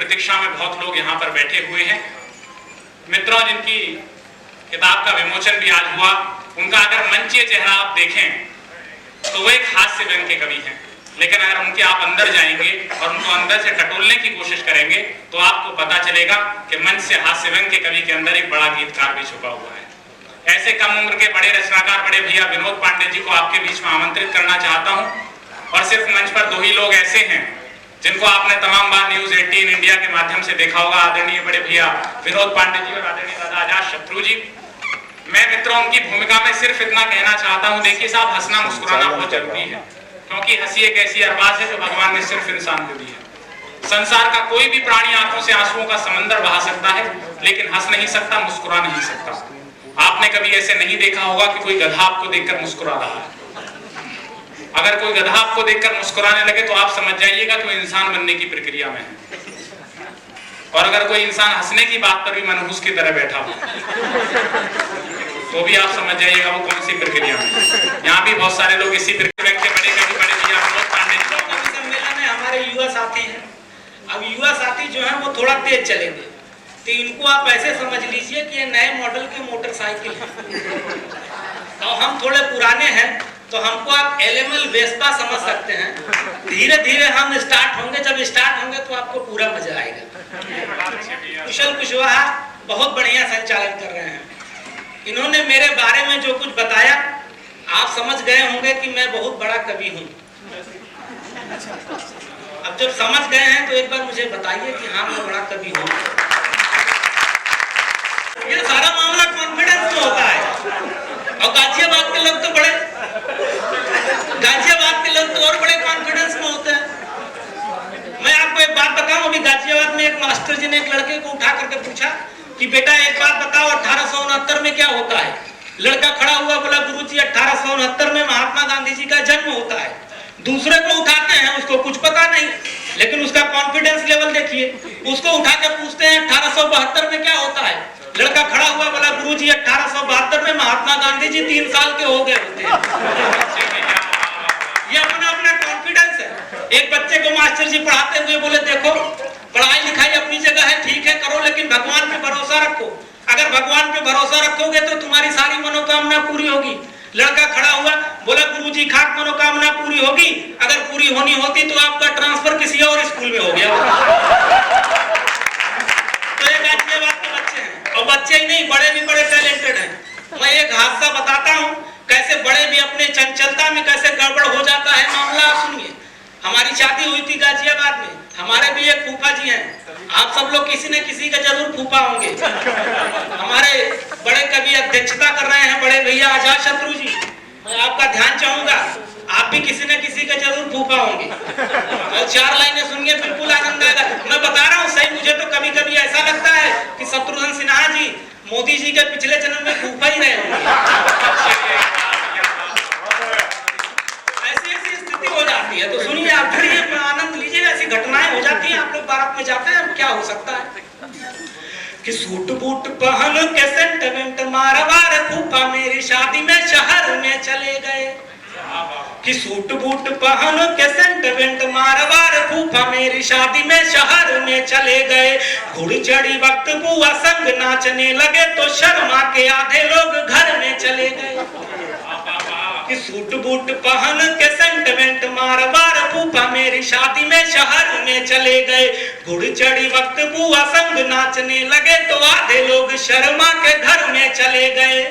प्रतीक्षा में बहुत लोग यहाँ पर बैठे हुए हैं। मित्रों, जिनकी किताब का विमोचन भी आज हुआ, उनका अगर मंचीय चेहरा आप देखें तो वो एक हास्य व्यंग के कवि हैं, लेकिन अगर उनके आप अंदर जाएंगे और उनको अंदर से टटोलने की कोशिश करेंगे तो आपको पता चलेगा कि मंच से हास्य व्यंग के कवि के अंदर एक बड़ा गीतकार भी छुपा हुआ है। ऐसे कम उम्र के बड़े रचनाकार बड़े भैया विनोद पांडे जी को आपके बीच में आमंत्रित करना चाहता हूं। और सिर्फ मंच पर 2 ही लोग ऐसे हैं जिनको आपने तमाम बार न्यूज 18 इंडिया के माध्यम से देखा होगा, आदरणीय बड़े भैया विनोद पांडे जी और आदरणीय दादा आजाद शत्रु जी। मैं मित्रों उनकी भूमिका में सिर्फ इतना कहना चाहता हूं, देखिए साहब, हंसना मुस्कुराना बहुत जरूरी है, क्योंकि हंसी एक ऐसी अरबाज है जो भगवान ने सिर्फ इंसान को दी है। संसार का कोई भी प्राणी आंखों से आंसुओं का समंदर बहा सकता है, लेकिन हंस नहीं सकता, मुस्कुरा नहीं सकता। आपने कभी ऐसे नहीं देखा होगा कि कोई गधा आपको देखकर मुस्कुरा रहा है। अगर कोई गधा आपको देखकर मुस्कुराने लगे तो आप समझ जाइएगा कि वो इंसान बनने की प्रक्रिया में है। और अगर कोई इंसान हंसने की बात पर भी मनहूस की तरह बैठा हो तो भी आप समझ जाइएगा वो कौन सी प्रक्रिया में। यहाँ भी बहुत सारे लोग इसी प्रक्रिया के बड़े भैया विनोद पांडे जी सम्मेलन में हमारे युवा साथी हैं। अब युवा साथी जो है वो थोड़ा तेज चलेंगे, तो इनको आप ऐसे समझ लीजिए कि ये नए मॉडल की मोटरसाइकिल है और हम थोड़े पुराने हैं, तो हमको आप एलेमल वेस्पा समझ सकते हैं। धीरे धीरे हम स्टार्ट होंगे, जब स्टार्ट होंगे तो आपको पूरा मजा आएगा। कुशल कुशवाहा बहुत बढ़िया संचालन कर रहे हैं। इन्होंने मेरे बारे में जो कुछ बताया आप समझ गए होंगे कि मैं बहुत बड़ा कवि हूँ। अब जब समझ गए हैं तो एक बार मुझे बताइए कि हाँ मैं बड़ा कवि हूँ। ये सारा मामला कॉन्फिडेंस में होता है। और गाजियाबाद के लोग तो बड़े और बड़े कॉन्फिडेंस में होते हैं। मैं आपको एक बात बताऊं, अभी गाजियाबाद में एक मास्टर जी ने एक लड़के को उठा करके पूछा कि बेटा एक बात बताओ, 1869 में क्या होता है? लड़का खड़ा हुआ, बोला गुरुजी 1869 में महात्मा गांधी जी का जन्म होता है। दूसरे को उठाते हैं, उसको कुछ पता नहीं, लेकिन उसका कॉन्फिडेंस लेवल देखिए। उसको उठा के पूछते हैं 1872 में क्या होता है? लड़का खड़ा हुआ, बोला गुरुजी 1872 में महात्मा गांधी जी 3 साल के हो गए होते हैं। ये अपना अपना कॉन्फिडेंस है। एक बच्चे को मास्टर जी पढ़ाते हुए बोले देखो, पढ़ाई लिखाई अपनी जगह है, ठीक है करो, लेकिन भगवान पे भरोसा रखो। अगर भगवान पे भरोसा रखोगे तो तुम्हारी सारी मनोकामना पूरी होगी। लड़का खड़ा हुआ, बोला गुरुजी खाक मनोकामना पूरी होगी, अगर पूरी होनी होती तो आपका ट्रांसफर किसी और स्कूल में हो गया। तो ये गाजियाबाद के बच्चे हैं, और बच्चे ही नहीं बड़े भी बड़े टैलेंटेड हैं। मैं एक हादसा बताता हूँ, कैसे बड़े भी अपने चंचलता में कैसे गड़बड़ हो जाता है। मामला आप सुनिए। हमारी शादी हुई थी गाजियाबाद में। हमारे भी एक फूफा जी हैं, आप सब लोग किसी न किसी के जरूर फूफा होंगे। हमारे बड़े कवि अध्यक्षता कर रहे हैं बड़े भैया आजाद शत्रु जी। मैं आपका ध्यान चाहूंगा, आप भी किसी न किसी के जरूर फूफा होंगे। और 4 लाइनें सुनिए, बिल्कुल आनंद आएगा। मैं बता रहा हूँ सही, मुझे तो कभी कभी ऐसा लगता है कि शत्रुघ्न सिन्हा जी मोदी जी के पिछले जन्म में फूफा ही रहे होंगे। ऐसी स्थिति हो जाती है। तो सुनिए आप, फिर ये आनंद लीजिए, ऐसी घटनाएं हो जाती हैं। आप लोग बारात में जाते हैं, क्या हो सकता है कि सूट बूट पहन के सेंटिमेंट मारवार फूफा मेरी शादी में शहर में चले गए। कि सूट बूट पहन के सेंटिमेंट मारवार फूफा मेरी शादी में शहर में चले गए। घुड़ चढ़ी वक्त बुआ संग नाचने लगे तो शर्मा के आधे लोग घर में चले गए। कि सूट बूट पहन के सेंटिमेंट मारवार फूफा मेरी शादी में शहर में चले गए। घुड़ चढ़ी वक्त बुआ संग नाचने लगे तो आधे लोग शर्मा के घर में चले गए।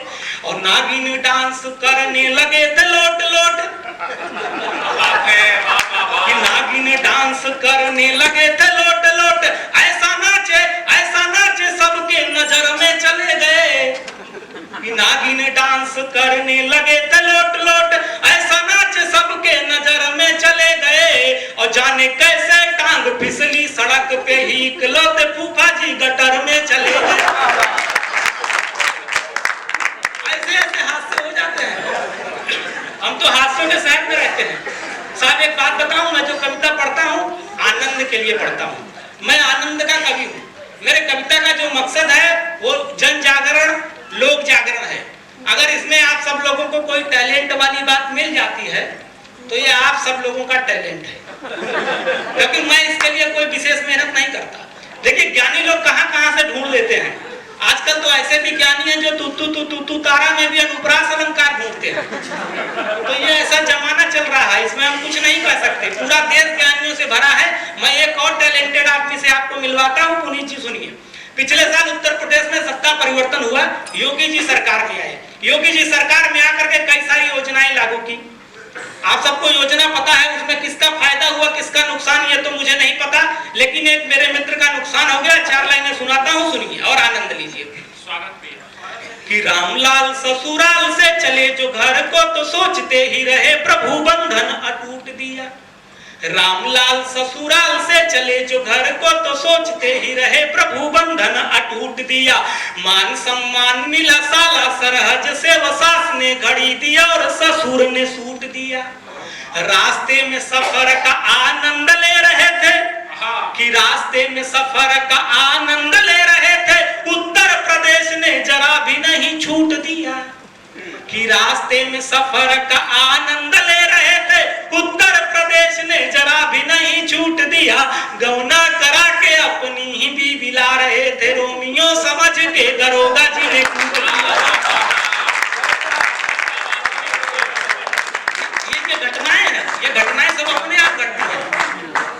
और नागिन डांस करने लगे थे लोट लोट। कि नागिन डांस करने लगे थे लोट लोट। ऐसा नाचे सबके नजर में चले गए। कि नागिन डांस करने लगे थे लोट लोट। ऐसा नाचे सबके नजर में चले गए। और जाने कैसे टांग फिसली सड़क पे ही इकलौते फूफा जी गटर में चले गए। ऐसे हादसे हो जाते हैं। हम तो हादसों के साथ में रहते हैं। साहब एक बात बताऊं, मैं जो कविता पढ़ता हूँ आनंद के लिए पढ़ता हूँ। मैं आनंद का कवि हूँ। मेरे कविता का जो मकसद है वो जन जागरण, लोक जागरण है। अगर इसमें आप सब लोगों को कोई टैलेंट वाली बात मिल जाती है तो ये आप सब लोगों का टैलेंट है। लेकिन मैं इसके लिए कोई विशेष मेहनत नहीं करता। देखिए ज्ञानी लोग कहाँ कहाँ से ढूंढ लेते हैं। आजकल तो ऐसे भी ज्ञानी हैं जो तू तारा में भी अनुप्रास अलंकार ढूंढते हैं। तो ये ऐसा जमाना चल रहा है, इसमें हम कुछ नहीं कर सकते। पूरा देश ज्ञानियों से भरा है। मैं एक और टैलेंटेड आदमी से आपको मिलवाता हूँ, पुनीत जी सुनिए। पिछले साल उत्तर प्रदेश में सत्ता परिवर्तन हुआ, योगी जी सरकार में आए। योगी जी सरकार में आकर के कई सारी योजनाएं लागू की। आप सबको योजना पता है, उसमें किसका फायदा हुआ किसका नुकसान ये तो मुझे नहीं पता, लेकिन एक मेरे मित्र का नुकसान हो गया। 4 लाइनें सुनाता हूँ, सुनिए और आनंद लीजिए। स्वागत भी कि रामलाल ससुराल से चले जो घर को तो सोचते ही रहे प्रभु बंधन अटूट दिया। रामलाल ससुराल से चले जो घर को तो सोचते ही रहे प्रभु बंधन अटूट दिया। मान सम्मान मिला साला सरहज से वो सास ने घड़ी दिया और ससुर ने सूट दिया। रास्ते में सफर का आनंद ले रहे थे, कि रास्ते में सफर का आनंद ले रहे थे, उत्तर प्रदेश ने जरा भी नहीं छूट दिया। कि रास्ते में सफर का आनंद ले रहे थे, उत्तर प्रदेश ने जरा भी नहीं छूट दिया। गौना करा के अपनी ही बीवी ला रहे थे, रोमियो समझ के दरोगा जी ने कूट लिया। ये घटनाएं हैं, ये घटनाएं सब अपने आप घटती हैं।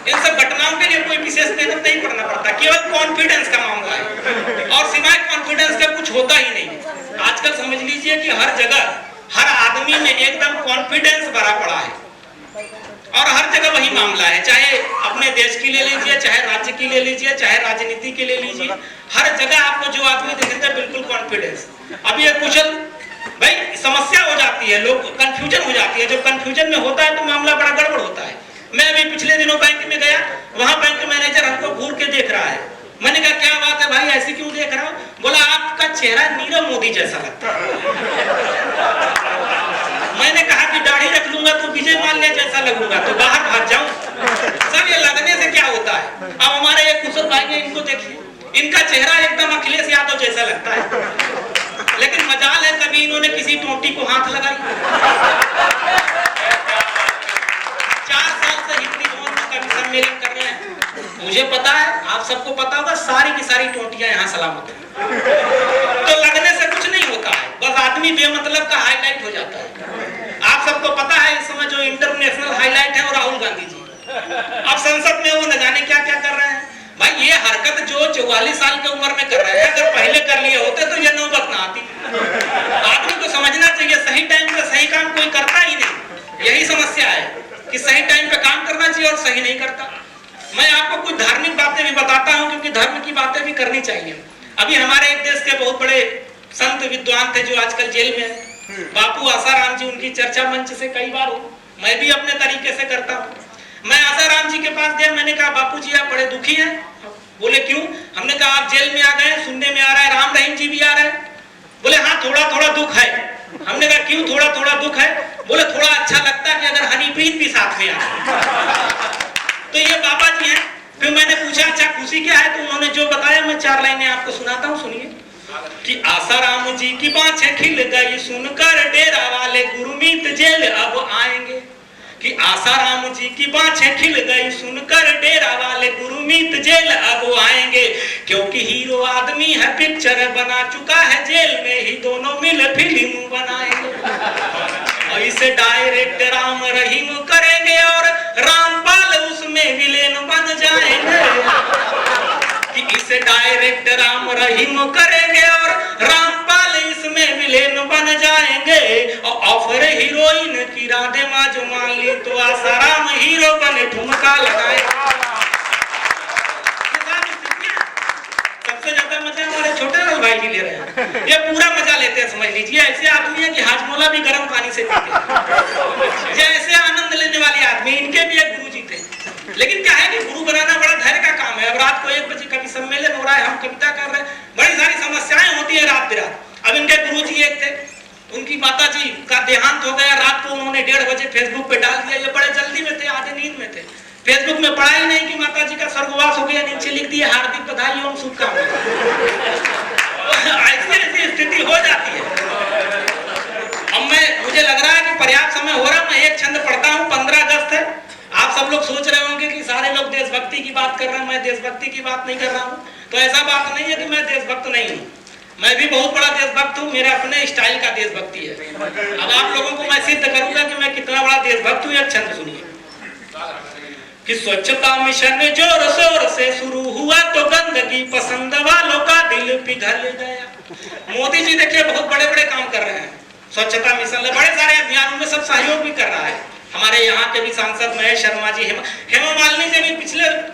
इन सब घटनाओं के लिए कोई विशेष मेहनत नहीं करना पड़ता, केवल कॉन्फिडेंस का मामला है और सिवाय कॉन्फिडेंस के कुछ होता ही नहीं। आजकल समझ लीजिए कि हर जगह हर आदमी में एकदम कॉन्फिडेंस भरा पड़ा है और हर जगह वही मामला है। चाहे अपने देश की ले लीजिए, चाहे राज्य की ले लीजिए, चाहे राजनीति की ले लीजिए, हर जगह आपको जो आदमी दिखेगा बिल्कुल कॉन्फिडेंस। अब ये कुशल भाई समस्या हो जाती है, लोग कंफ्यूजन हो जाती है। जब कंफ्यूजन में होता है तो मामला बड़ा गड़बड़ होता है। मैं अभी पिछले दिनों बैंक में गया, वहां बैंक मैनेजर हमको घूर के देख रहा है। मैंने कहा क्या बात है भाई, ऐसी क्यों देख रहा हूँ? बोला आपका चेहरा नीरव मोदी जैसा लगता है। मैंने कहा कि दाढ़ी रख लूंगा तो विजय माल्या जैसा लगूंगा, तो बाहर भाग जाऊं। सर ये लगने से क्या होता है? अब हमारे एक कुशल भाई है, इनको देखिए, इनका चेहरा एकदम अखिलेश यादव जैसा लगता है, लेकिन मजाल है कभी इन्होंने किसी टोटी को हाथ लगाई। 4 साल से हिंदी भवन में कभी सम्मेलन कर रहे हैं। मुझे पता है, आप सबको पता होगा, सारी की सारी टोटियां यहाँ सलामत है। तो लगने से कुछ नहीं होता है, बस आदमी बेमतलब का हाईलाइट हो जाता है। आप सबको पता है इस समय जो इंटरनेशनल हाईलाइट है वो राहुल गांधी जी। अब संसद में वो न जाने क्या क्या कर रहे हैं। भाई ये हरकत जो 44 साल की उम्र में कर रहे हैं, अगर पहले कर लिए होते तो ये नौबत ना आती। आदमी को समझना चाहिए सही टाइम पे सही काम कोई करता ही नहीं। यही समस्या है कि सही टाइम पे काम करना चाहिए और सही नहीं करता। मैं आपको कुछ धार्मिक बातें भी बताता हूं, क्योंकि धर्म की बातें भी करनी चाहिए। अभी हमारे एक देश के बहुत बड़े संत विद्वान थे जो आजकल जेल में हैं, बापू आसाराम जी, उनकी चर्चा मंच से कई बार हो, मैं भी अपने तरीके से करता हूँ। मैं आसाराम जी के पास गया, मैंने कहा बापू जी आप बड़े दुखी हैं। बोले क्यों? हमने कहा आप जेल में आ गए, सुनने में आ रहा है राम रहीम जी भी आ रहे हैं। बोले हाँ थोड़ा थोड़ा दुख है। हमने कहा क्यों थोड़ा थोड़ा दुख है? बोले थोड़ा अच्छा लगता है कि अगर हनीप्रीत भी साथ में आ। तो ये बाबा जी हैं। फिर मैंने पूछा अच्छा खुशी क्या है? तो उन्होंने जो बताया मैं 4 लाइनें आपको सुनाता हूँ, सुनिए। कि आसाराम जी की बाँछें खिल गई सुनकर डेरा वाले गुरमीत जेल अब आएंगे। कि आसाराम जी की बाँछें खिल गई सुनकर डेरा वाले गुरमीत जेल अब आएंगे। क्योंकि हीरो आदमी है, पिक्चर बना चुका है, जेल में ही दोनों मिल फिल्म बनाएंगे। इसे डायरेक्ट राम रहीम करेंगे और रामपाल उसमें विलेन बन जाएंगे। कि इसे डायरेक्ट राम रहीम करेंगे और रामपाल इसमें विलेन बन जाएंगे। और ऑफर हीरोइन की राधे माँ जो मान ली तो आसाराम हीरो बने ठुमका लगाए। सबसे ज्यादा मजा हमारे छोटे लाल भाई जी ले रहे हैं, ये पूरा मजा लेते हैं। समझ लीजिए ऐसे आदमी है कि हाजमोला भी गर्म पानी से पीते हैं। जैसे आनंद लेने वाले आदमी, इनके भी एक गुरु जी थे। लेकिन क्या है कि गुरु बनाना बड़ा धैर्य का काम है। अब रात को 1 बजे कभी सम्मेलन हो रहा है, हम कविता कर रहे हैं, बड़ी सारी समस्याएं होती है रात बिरात। अब इनके गुरु जी एक थे, उनकी माता जी का देहांत हो गया। रात को उन्होंने 1:30 बजे फेसबुक पे डाल दिया। ये बड़े जल्दी में थे, आधे नींद में थे। फेसबुक में पढ़ा ही नहीं कि माता जी का स्वर्गवास हो गया, नीचे लिख दिया हार्दिक बधाई एवं शुभकामनाएं। ऐसी स्थिति हो जाती है। अब मुझे लग रहा है कि पर्याप्त समय हो रहा है। मैं एक छंद पढ़ता हूँ, 15 अगस्त है। आप सब लोग सोच रहे होंगे कि सारे लोग देशभक्ति भक्ति की बात कर रहे हैं, मैं देशभक्ति की बात नहीं कर रहा हूँ। तो ऐसा बात नहीं है कि मैं देशभक्त नहीं हूँ, मैं भी बहुत बड़ा देशभक्त हूँ, मेरे अपने स्टाइल का देशभक्ति है। अब आप लोगों को मैं सिद्ध करूंगा कि मैं कितना बड़ा देशभक्त हूँ। एक छंद सुनिए कि स्वच्छता मिशन जोर शोर से शुरू हुआ तो गंदगी पसंद वालों का दिल पिघल गया। मोदी जी देखिए बहुत बड़े बड़े काम कर रहे हैं, स्वच्छता मिशन बड़े सारे अभियानों में सब सहयोग भी कर रहा है। हमारे यहाँ के भी सांसद महेश शर्मा जी, हेमा मालिनी जी भी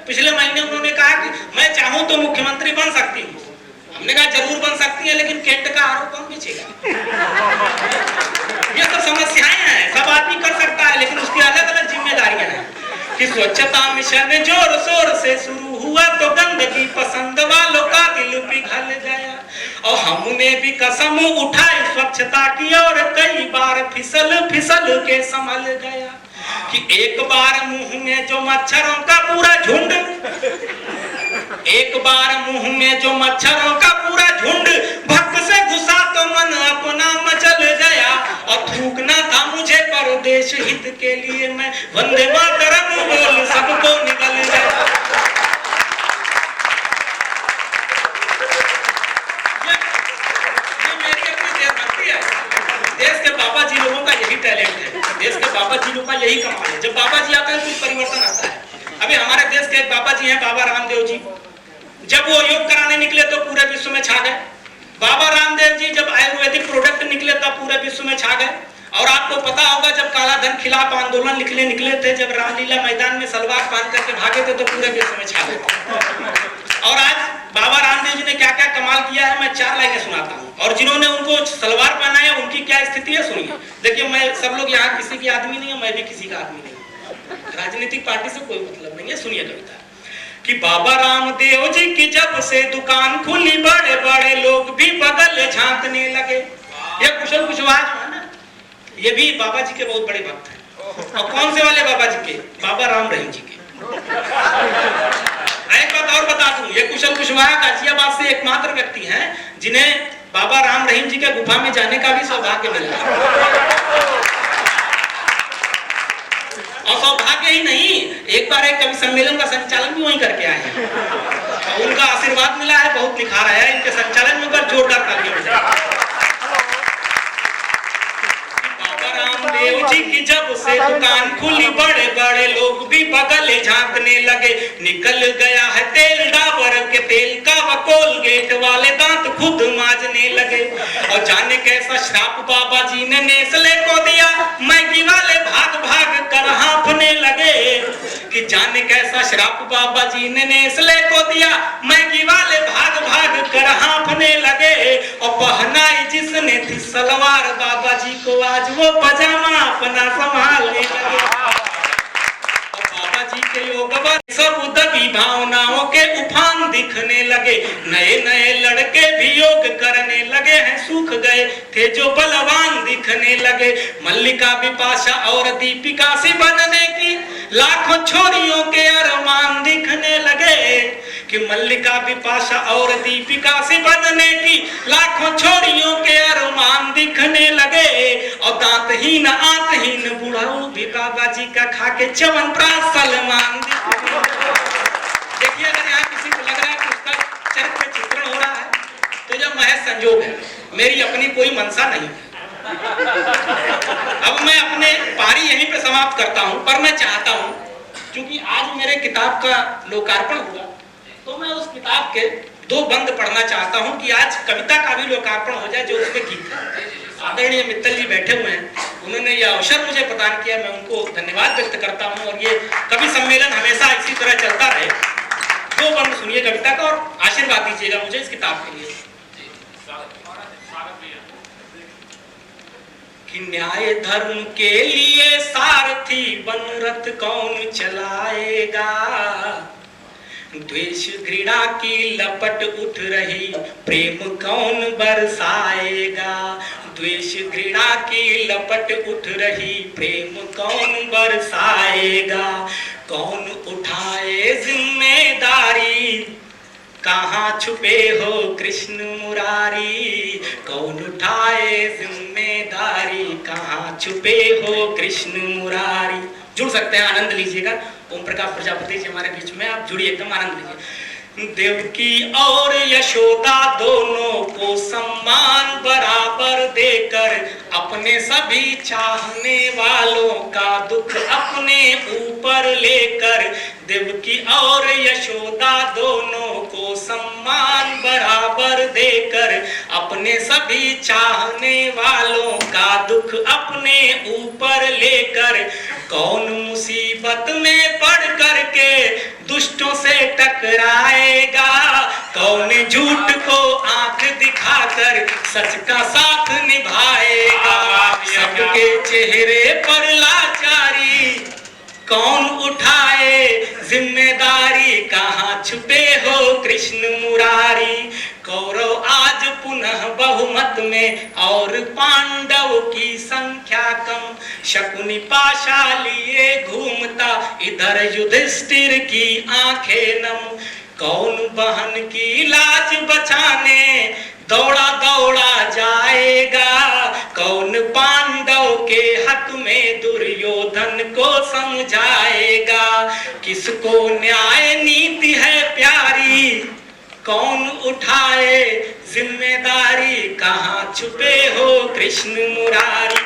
पिछले महीने उन्होंने कहा कि मैं चाहूँ तो मुख्यमंत्री बन सकती हूँ। हमने कहा जरूर बन सकती है, लेकिन केंट का आरोप कौन पीछेगा? ये सब समस्याएं हैं, सब आदमी कर सकता है, लेकिन उसकी अलग अलग जिम्मेदारियां हैं। कि स्वच्छता मिशन जोर शोर से शुरू हुआ तो गंदगी पसंद वालों का दिल पिघल गया, और हमने भी कसम उठाई स्वच्छता की और कई बार फिसल फिसल के संभल गया। कि एक बार मुंह में जो मच्छरों का पूरा झुंड, एक बार मुंह में जो मच्छरों का पूरा झुंड भक्त से घुसा तो मन अपना मचल गया, और थूकना था मुझे परदेश हित के लिए मैं वंदे मातरम बोल सबको निकल गया। ये मेरी अपनी देशभक्ति है। देश के बाबा जी लोगों का यही टैलेंट है, देश के बाबा जी लोगों का यही कमाल है। जब बाबा जी आते हैं कुछ परिवर्तन आता है। अभी हमारे देश के एक बाबा जी हैं, बाबा रामदेव जी, जब वो योग कराने निकले तो पूरे विश्व में छा गए। बाबा रामदेव जी जब आयुर्वेदिक प्रोडक्ट निकले तब पूरे विश्व में छा गए। और आपको पता होगा जब काला धन खिलाफ आंदोलन निकले थे, जब रामलीला मैदान में सलवार पहन करके भागे थे तो पूरे विश्व में छा गए। और आज बाबा रामदेव जी ने क्या क्या कमाल किया है, मैं 4 लाइनें सुनाता हूँ। और जिन्होंने उनको सलवार पहनाया उनकी क्या स्थिति है सुनिए। देखिए, मैं सब लोग यहाँ किसी की आदमी नहीं है, मैं भी किसी का आदमी नहीं हूँ, राजनीतिक पार्टी से कोई मतलब नहीं है। सुनिए कविता कि बाबा रामदेव जी की जब से दुकान खुली बड़े बड़े लोग भी बगल झांकने लगे। ये कुशल कुशवाहा जो है ना, ये भी बाबा जी के बहुत बड़े भक्त हैं। और कौन से वाले बाबा जी के? बाबा राम रहीम जी के। एक बात और बता दूं, ये कुशल कुशवाहा गाजियाबाद से एकमात्र व्यक्ति हैं जिन्हें बाबा राम रहीम जी के गुफा में जाने का भी सौभाग्य मिला। और सौभाग्य ही नहीं, एक बार एक कवि सम्मेलन का संचालन भी वहीं करके आए हैं, और उनका आशीर्वाद मिला है, बहुत निखार आया है इनके संचालन में। उनका जोरदार तालियां बजाएं। रामदेव जी की जब से दुकान खुली बड़े बड़े लोग भी बगल झांकने लगे। निकल गया है तेल डाबर के तेल का, व कोलगेट वाले दांत खुद मांजने लगे। और जाने कैसा श्राप बाबा जी ने नेस्ले को दिया, मैगी वाले भाग भाग कर हाँफने लगे। कि जाने कैसा श्राप बाबा जी ने नेस्ले को दिया, मैगी वाले भाग भाग कर हाँफने लगे। और पहनाई जिसने थी सलवार बाबा जी को, आज वो पजामा अपना संभालने लगे। बाबा जी के योग सब दबी भावनाओं के उफान दिखने लगे। नए नए लड़के भी योग करने लगे हैं, सूख गए थे जो बलवान दिखने लगे। मल्लिका बिपाशा और दीपिका से बनने की लाखों छोरियों के अरमान दिखने लगे। कि मल्लिका बिपाशा और दीपिका से बनने की लाखों छोरियों के अरमान दिखने लगे। और दांतहीन आंतहीन बुढ़ाऊ भी बाबा जी का खा के च्यवनप्राश सलमान। देखिए, अगर यहाँ किसी को लग रहा है कि उसका चरित्र चित्रण हो रहा है तो यह महज संजोग है, मेरी अपनी कोई मंशा नहीं है। अब मैं अपने पारी यहीं पे समाप्त करता हूं, पर मैं चाहता हूं क्योंकि आज मेरे किताब का लोकार्पण हुआ तो मैं उस किताब के 2 बंद पढ़ना चाहता हूं कि आज कविता का भी लोकार्पण हो जाए जो उसमें गीत है। आदरणीय मित्तल जी बैठे हुए हैं, उन्होंने यह अवसर मुझे प्रदान किया, मैं उनको धन्यवाद व्यक्त करता हूं। और ये कवि सम्मेलन हमेशा इसी तरह चलता रहे। 2 बंद सुनिए कविता का और आशीर्वाद दीजिएगा मुझे इस किताब के लिए। कि न्याय धर्म के लिए सारथी बन रथ कौन चलाएगा, द्वेष घृणा की लपट उठ रही प्रेम कौन बरसाएगा। द्वेष घृणा की लपट उठ रही प्रेम कौन बरसाएगा। कौन उठाए जिम्मेदारी, कहाँ छुपे हो कृष्ण मुरारी। कौन उठाए जिम्मेदारी, कहाँ छुपे हो कृष्ण मुरारी। जुड़ सकते हैं, आनंद लीजिएगा। ओम प्रकाश प्रजापति जी हमारे बीच में, आप जुड़िए, एकदम आनंद लीजिए। देवकी और यशोदा दोनों को सम्मान बराबर देकर अपने सभी चाहने वालों का दुख अपने ऊपर लेकर, देवकी और यशोदा दोनों को सम्मान बराबर देकर अपने सभी चाहने वालों का दुख अपने ऊपर लेकर, कौन मुसीबत में पड़ करके दुष्टों से टकराएगा, कौन झूठ को आंख दिखाकर सच का साथ निभाएगा, सबके चेहरे पर लाचारी कौन उठाए जिम्मेदारी, कहाँ छुपे हो कृष्ण मुरारी। कौरव आज पुनः बहुमत में और पांडव की संख्या कम, शकुनी पाशा लिए घूमता इधर युधिष्ठिर की आंखें नम, कौन बहन की लाज बचाने दौड़ा दौड़ा जाएगा, कौन पांडव के हक में दुर्योधन को समझाएगा, किसको न्याय नीति है प्यारी, कौन उठाए जिम्मेदारी, कहाँ छुपे हो कृष्ण मुरारी।